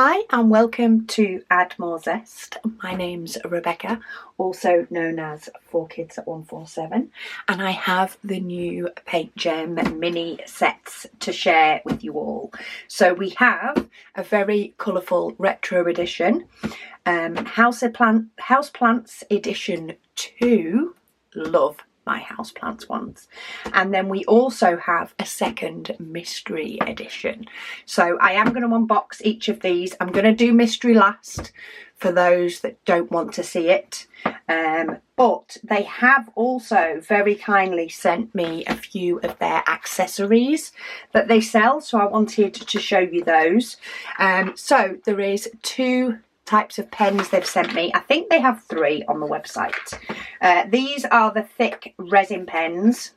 Hi and welcome to Add More Zest. My name's Rebecca, also known as 4Kids at 147, and I have the new PaintGem mini sets to share with you all. So we have a very colourful retro edition, Houseplants edition 2, love my houseplants ones, and then we also have a second mystery edition. So I am going to unbox each of these. I'm going to do mystery last for those that don't want to see it, but they have also very kindly sent me a few of their accessories that they sell, so I wanted to show you those. So there is two types of pens they've sent me. I think they have 3 on the website. These are the thick resin pens.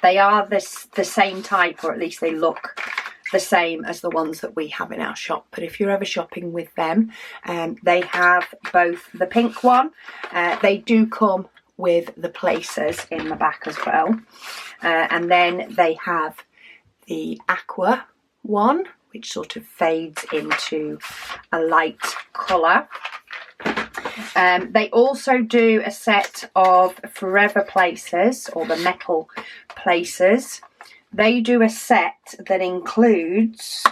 They are the same type, or at least they look the same as the ones that we have in our shop. But if you're ever shopping with them, they have both the pink one. They do come with the placers in the back as well. And then they have the aqua one, which sort of fades into a light colour. They also do a set of forever placers, or the metal placers. They do a set that includes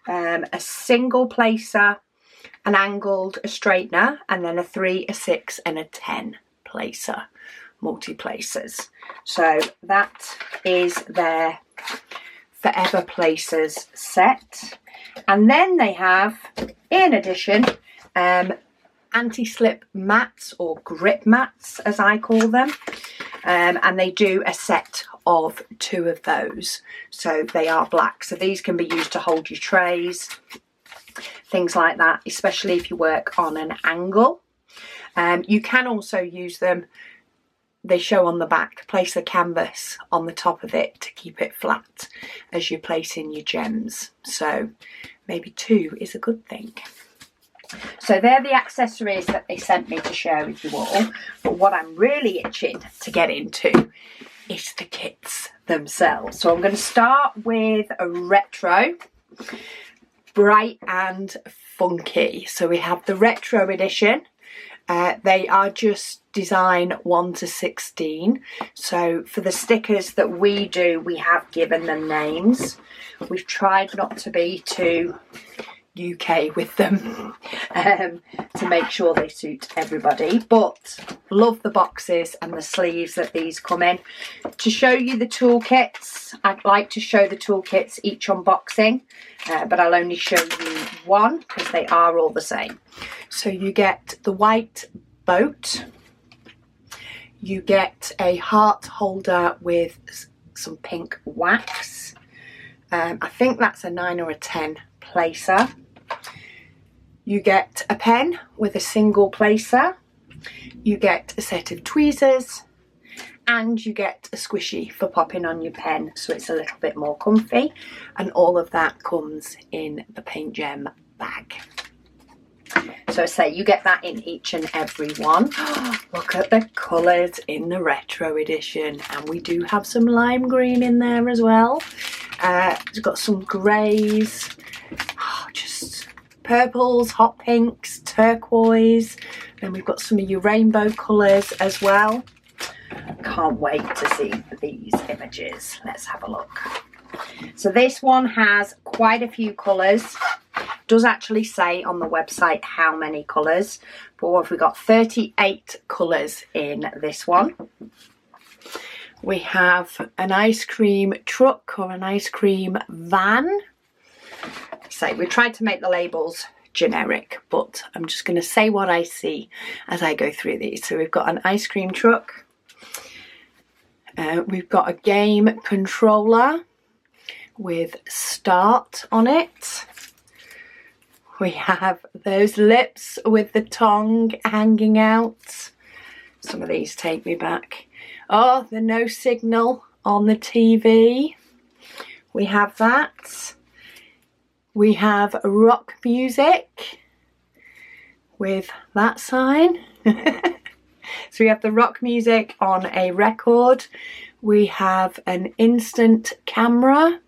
a single placer, an angled, a straightener, and then a 3, a 6 and a 10 placer, multi-placers. So that is their forever placers set. And then they have, in addition, anti-slip mats, or grip mats as I call them, and they do a set of 2 of those. So they are black, so these can be used to hold your trays, things like that, especially if you work on an angle. You can also use them, they show on the back, place a canvas on the top of it to keep it flat as you place in your gems. So maybe 2 is a good thing. So they're the accessories that they sent me to share with you all. But what I'm really itching to get into is the kits themselves. So I'm going to start with a retro, bright and funky. So we have the retro edition. They are just design 1 to 16. So for the stickers that we do, we have given them names. We've tried not to be too UK with them to make sure they suit everybody, but love the boxes and the sleeves that these come in. To show you the toolkits, I'd like to show the toolkits each unboxing, but I'll only show you one because they are all the same. So you get the white boat, you get a heart holder with some pink wax, I think that's a 9 or a 10 placer. You get a pen with a single placer, you get a set of tweezers, and you get a squishy for popping on your pen so it's a little bit more comfy, and all of that comes in the PaintGem bag. So say you get that in each and every one. Look at the colours in the retro edition, and we do have some lime green in there as well. It's got some greys, just purples, hot pinks, turquoise, and we've got some of your rainbow colours as well. Can't wait to see these images. Let's have a look. So this one has quite a few colours. Does actually say on the website how many colours, but what have we got? 38 colours in this one. We have an ice cream truck, or an ice cream van. So we tried to make the labels generic, but I'm just going to say what I see as I go through these. So we've got an ice cream truck. We've got a game controller with start on it. We have those lips with the tongue hanging out. Some of these take me back. Oh, the no signal on the TV. We have that. We have rock music with that sign. So we have the rock music on a record. We have an instant camera.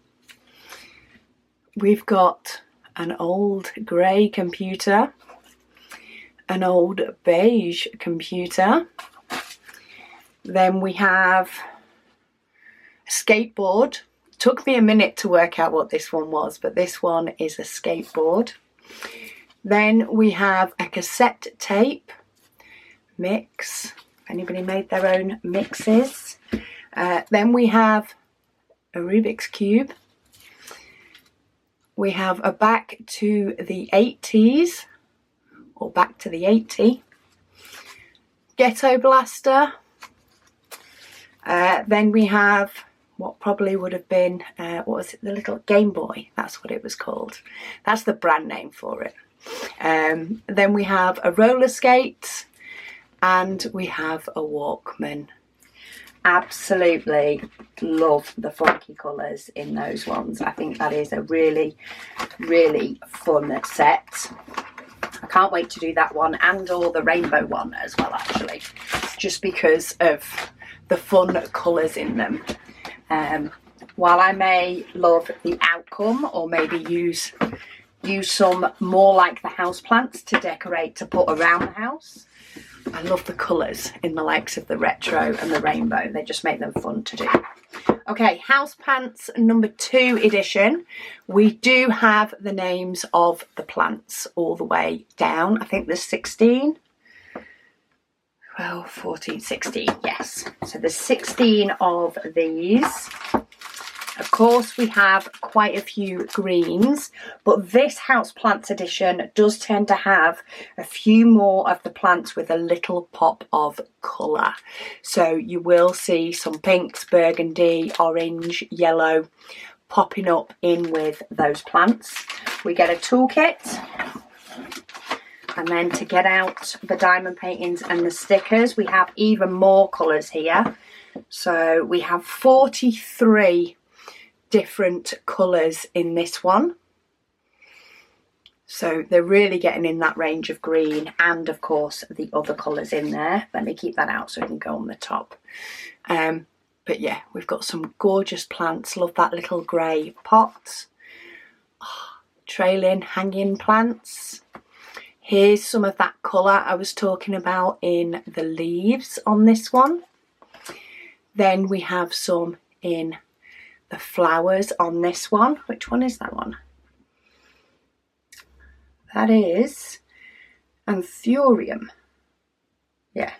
We've got an old grey computer, an old beige computer. Then we have a skateboard. Took me a minute to work out what this one was, but this one is a skateboard. Then we have a cassette tape mix. Anybody made their own mixes? Then we have a Rubik's Cube. We have a back to the 80s, or back to the 80. Ghetto Blaster. Then we have what probably would have been, what was it, the little Game Boy, that's what it was called. That's the brand name for it. Then we have a roller skate, and we have a Walkman. Absolutely love the funky colours in those ones. I think that is a really, really fun set. I can't wait to do that one and or the rainbow one as well, actually, just because of the fun colours in them. While I may love the outcome, or maybe use some more like the houseplants to decorate, to put around the house, I love the colours in the likes of the retro and the rainbow. They just make them fun to do. Okay, Houseplants number 2 edition. We do have the names of the plants all the way down. I think there's 16. 12, 14, 16, yes. So there's 16 of these. Of course, we have quite a few greens, but this Houseplants edition does tend to have a few more of the plants with a little pop of colour. So you will see some pinks, burgundy, orange, yellow popping up in with those plants. We get a toolkit. And then to get out the diamond paintings and the stickers, we have even more colours here. So we have 43 different colours in this one. So they're really getting in that range of green, and of course the other colours in there. Let me keep that out so it can go on the top. But yeah, we've got some gorgeous plants. Love that little grey pot. Oh, trailing, hanging plants. Here's some of that colour I was talking about in the leaves on this one. Then we have some in the flowers on this one. Which one is that one? That is Anthurium. Yeah,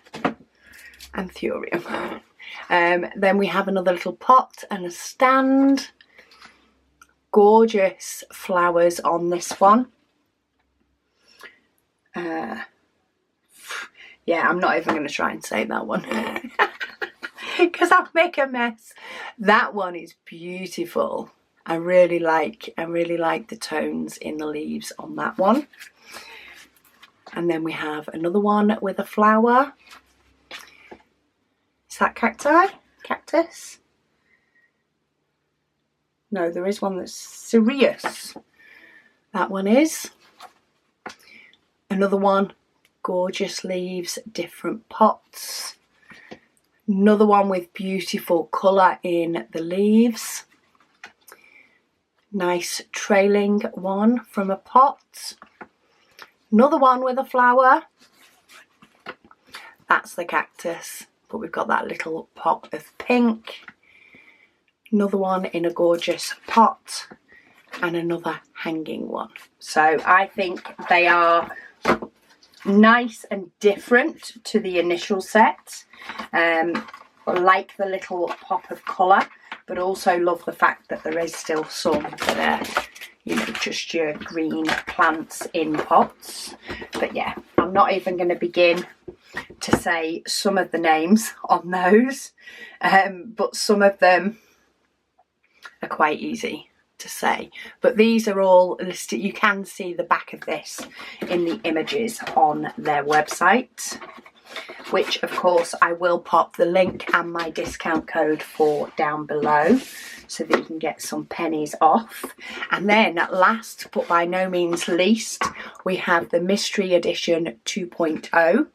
Anthurium. Then we have another little pot and a stand. Gorgeous flowers on this one. Yeah, I'm not even going to try and say that one because I'll make a mess. That one is beautiful. I really like the tones in the leaves on that one. And then we have another one with a flower. Is that cacti? Cactus? No, there is one that's cereus. That one is. Another one, gorgeous leaves, different pots. Another one with beautiful colour in the leaves. Nice trailing one from a pot. Another one with a flower. That's the cactus, but we've got that little pop of pink. Another one in a gorgeous pot, and another hanging one. So I think they are nice and different to the initial set. Like the little pop of colour, but also love the fact that there is still some that are, you know, just your green plants in pots. But yeah, I'm not even going to begin to say some of the names on those, but some of them are quite easy to say. But these are all listed. You can see the back of this in the images on their website, which of course I will pop the link and my discount code for down below so that you can get some pennies off. And then last but by no means least, we have the Mystery Edition 2.0.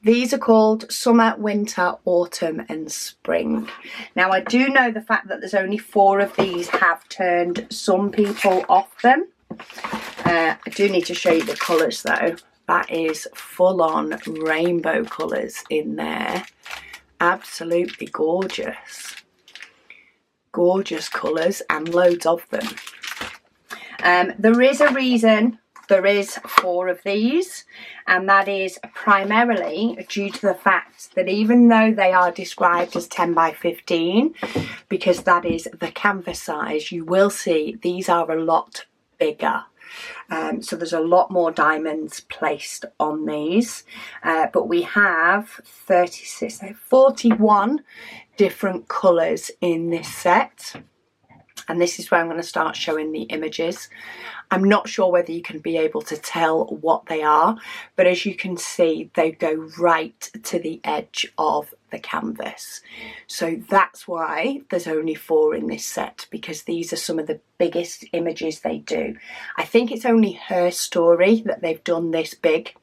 These are called Summer, Winter, Autumn and Spring. Now I do know the fact that there's only 4 of these have turned some people off them. I do need to show you the colours though. That is full on rainbow colours in there. Absolutely gorgeous. Gorgeous colours and loads of them. There is a reason there is 4 of these, and that is primarily due to the fact that even though they are described as 10 by 15, because that is the canvas size, you will see these are a lot bigger. So there's a lot more diamonds placed on these, but we have 41 different colours in this set, and this is where I'm going to start showing the images. I'm not sure whether you can be able to tell what they are, but as you can see, they go right to the edge of the canvas. So that's why there's only 4 in this set, because these are some of the biggest images they do. I think it's only Her Story that they've done this big.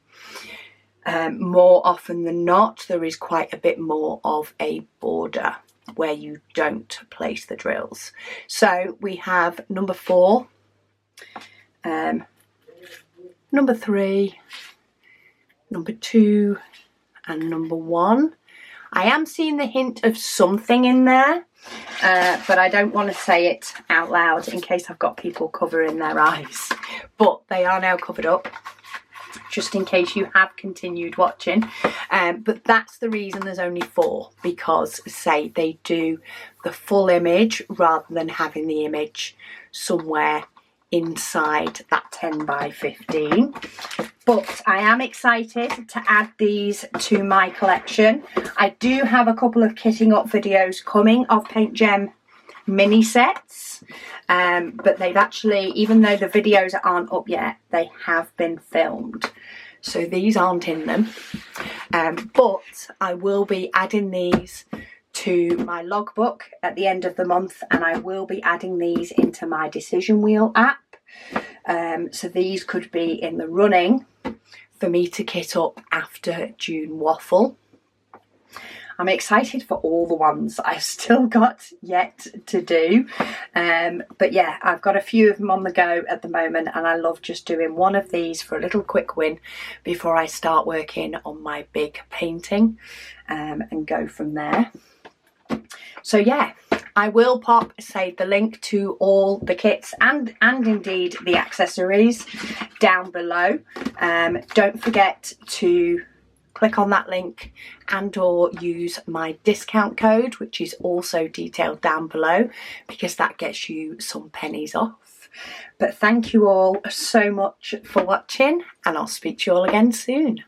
More often than not, there is quite a bit more of a border where you don't place the drills. So we have number 4, number 3, number 2 and number 1. I am seeing the hint of something in there, but I don't want to say it out loud in case I've got people covering their eyes. But they are now covered up, just in case you have continued watching. But that's the reason there's only 4, because say they do the full image rather than having the image somewhere inside that 10 by 15. But I am excited to add these to my collection. I do have a couple of kitting up videos coming of PaintGem mini sets, but they've actually, even though the videos aren't up yet, they have been filmed. So these aren't in them, but I will be adding these to my logbook at the end of the month, and I will be adding these into my decision wheel app. So these could be in the running for me to kit up after June Waffle. I'm excited for all the ones I've still got yet to do. But yeah, I've got a few of them on the go at the moment, and I love just doing one of these for a little quick win before I start working on my big painting, and go from there. So yeah, I will pop, say, the link to all the kits and indeed the accessories down below. Don't forget to click on that link and or use my discount code, which is also detailed down below, because that gets you some pennies off. But thank you all so much for watching, and I'll speak to you all again soon.